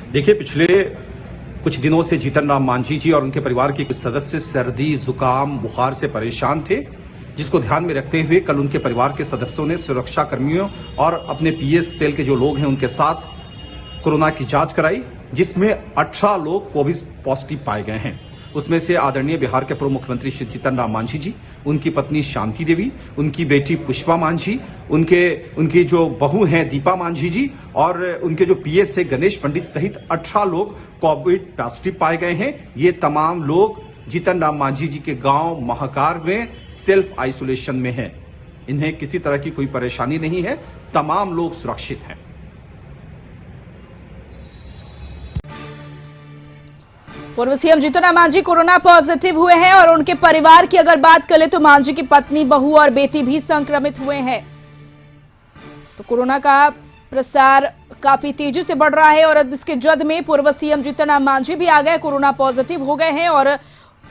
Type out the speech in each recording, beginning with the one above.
देखिए, पिछले कुछ दिनों से जीतन राम मांझी जी और उनके परिवार के कुछ सदस्य सर्दी, जुकाम, बुखार से परेशान थे, जिसको ध्यान में रखते हुए कल उनके परिवार के सदस्यों ने सुरक्षा कर्मियों और अपने पीएस सेल के जो लोग हैं उनके साथ कोरोना की जांच कराई, जिसमें 18 लोग कोविड पॉजिटिव पाए गए हैं। उसमें से आदरणीय बिहार के पूर्व मुख्यमंत्री श्री जीतन राम मांझी जी, उनकी पत्नी शांति देवी, उनकी बेटी पुष्पा मांझी, उनकी जो बहू हैं दीपा मांझी जी और उनके जो पीएस है गणेश पंडित सहित 18 लोग कोविड पॉजिटिव पाए गए हैं। ये तमाम लोग जीतन राम मांझी जी के गांव महाकार में सेल्फ आइसोलेशन में हैं। इन्हें किसी तरह की कोई परेशानी नहीं है, तमाम लोग सुरक्षित हैं। पूर्व CM Jitan Ram Manjhi corona positive हुए हैं और उनके परिवार की अगर बात करें तो मांझी की पत्नी, बहू और बेटी भी संक्रमित हुए हैं। तो कोरोना का प्रसार काफी तेजी से बढ़ रहा है और अब इसके जद में पूर्व सीएम जीतन राम मांझी भी आ गए, कोरोना पॉजिटिव हो गए हैं और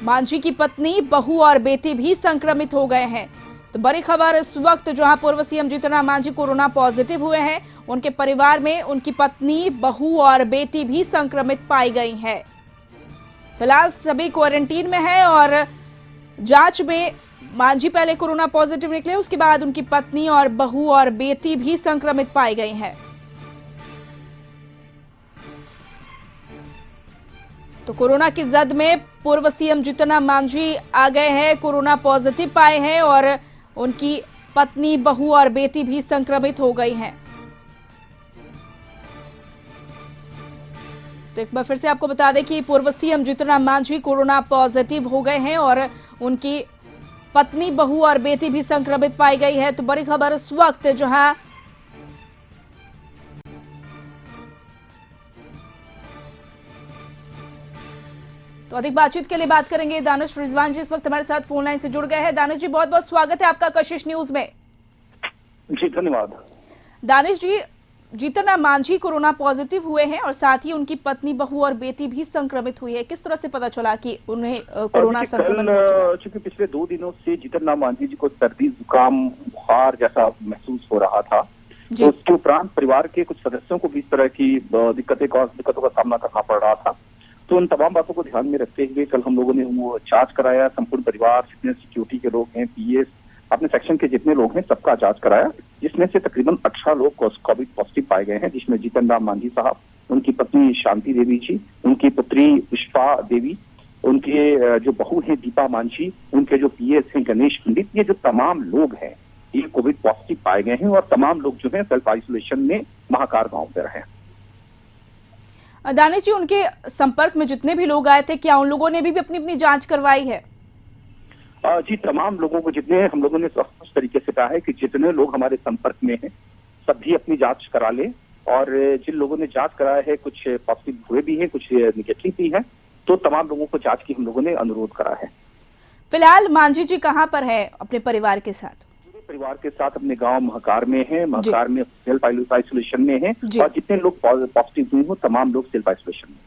मांझी की पत्नी, बहू और बेटी भी संक्रमित हो गए हैं। तो बड़ी खबर इस वक्त जहां पूर्व CM Jitan Ram Manjhi corona positive हुए हैं, उनके परिवार में उनकी पत्नी, बहू और बेटी भी संक्रमित पाई गई है। फिलहाल सभी क्वारंटीन में है और जांच में मांझी पहले कोरोना पॉजिटिव निकले, उसके बाद उनकी पत्नी और बहू और बेटी भी संक्रमित पाई गई हैं। तो कोरोना की जद में पूर्व सीएम जीतन राम मांझी आ गए हैं, कोरोना पॉजिटिव पाए हैं और उनकी पत्नी, बहू और बेटी भी संक्रमित हो गई हैं। तो एक बार फिर से आपको बता दें कि पूर्व CM Jitan Ram Manjhi corona positive हो गए हैं और उनकी पत्नी, बहू और बेटी भी संक्रमित पाई गई है। तो बड़ी खबर इस वक्त जहां तो अधिक बातचीत के लिए बात करेंगे दानिश रिजवान जी, इस वक्त हमारे साथ फोन लाइन से जुड़ गए हैं। दानिश जी, बहुत बहुत स्वागत है आपका कशिश न्यूज में। जी धन्यवाद। दानिश जी, जीतन राम मांझी कोरोना पॉजिटिव हुए हैं और साथ ही उनकी पत्नी, बहू और बेटी भी संक्रमित हुई है, किस तरह से पता चला कि उन्हें कोरोना संक्रमण हो चुका है? चूंकि पिछले 2 दिनों से जीतन राम मांझी जी को सर्दी, जुकाम, बुखार जैसा महसूस हो रहा था, तो उसके उपरांत परिवार के कुछ सदस्यों को भी इस तरह की दिक्कतों का सामना करना पड़ रहा था। तो उन तमाम बातों को ध्यान में रखते हुए कल हम लोगों ने वो जांच कराया। संपूर्ण परिवार, जितने सिक्योरिटी के लोग हैं, पीएस, अपने सेक्शन के जितने लोग हैं, सबका जांच कराया, जिसमें से तकरीबन 18 लोग कोविड पॉजिटिव पाए गए हैं, जिसमें जीतन राम मांझी साहब, उनकी पत्नी शांति देवी जी, उनकी पुत्री पुष्पा देवी, उनके जो बहू हैं दीपा मांझी, उनके जो पीएस हैं गणेश पंडित, ये जो तमाम लोग हैं ये कोविड पॉजिटिव पाए गए हैं और तमाम लोग जो है सेल्फ आइसोलेशन में महाकार गांव में रहे। दानिश जी, उनके संपर्क में जितने भी लोग आए थे, क्या उन लोगों ने भी अपनी अपनी जांच करवाई है? जी, तमाम लोगों को, जितने हम लोगों ने उस तरीके से कहा है कि जितने लोग हमारे संपर्क में हैं सब भी अपनी जांच करा ले और जिन लोगों ने जांच कराया है कुछ पॉजिटिव हुए भी हैं, कुछ निगेटिव भी है, तो तमाम लोगों को जांच की हम लोगों ने अनुरोध करा है। फिलहाल मांझी जी कहाँ पर है अपने परिवार के साथ? परिवार के साथ अपने गांव महाकार में है, महाकार में सेल्फ आइसोलेशन में है और जितने लोग पॉजिटिव हुए हो तमाम लोग सेल्फ आइसोलेशन में।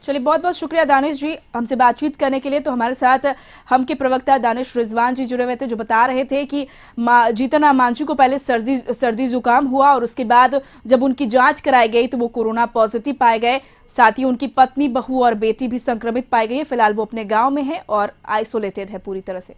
चलिए, बहुत बहुत शुक्रिया दानिश जी हमसे बातचीत करने के लिए। तो हमारे साथ हम के प्रवक्ता दानिश रिजवान जी जुड़े हुए थे, जो बता रहे थे कि जीतन राम मांझी को पहले सर्दी जुकाम हुआ और उसके बाद जब उनकी जांच कराई गई तो वो कोरोना पॉजिटिव पाए गए। साथ ही उनकी पत्नी, बहू और बेटी भी संक्रमित पाई गई है। फिलहाल वो अपने गाँव में है और आइसोलेटेड है पूरी तरह से।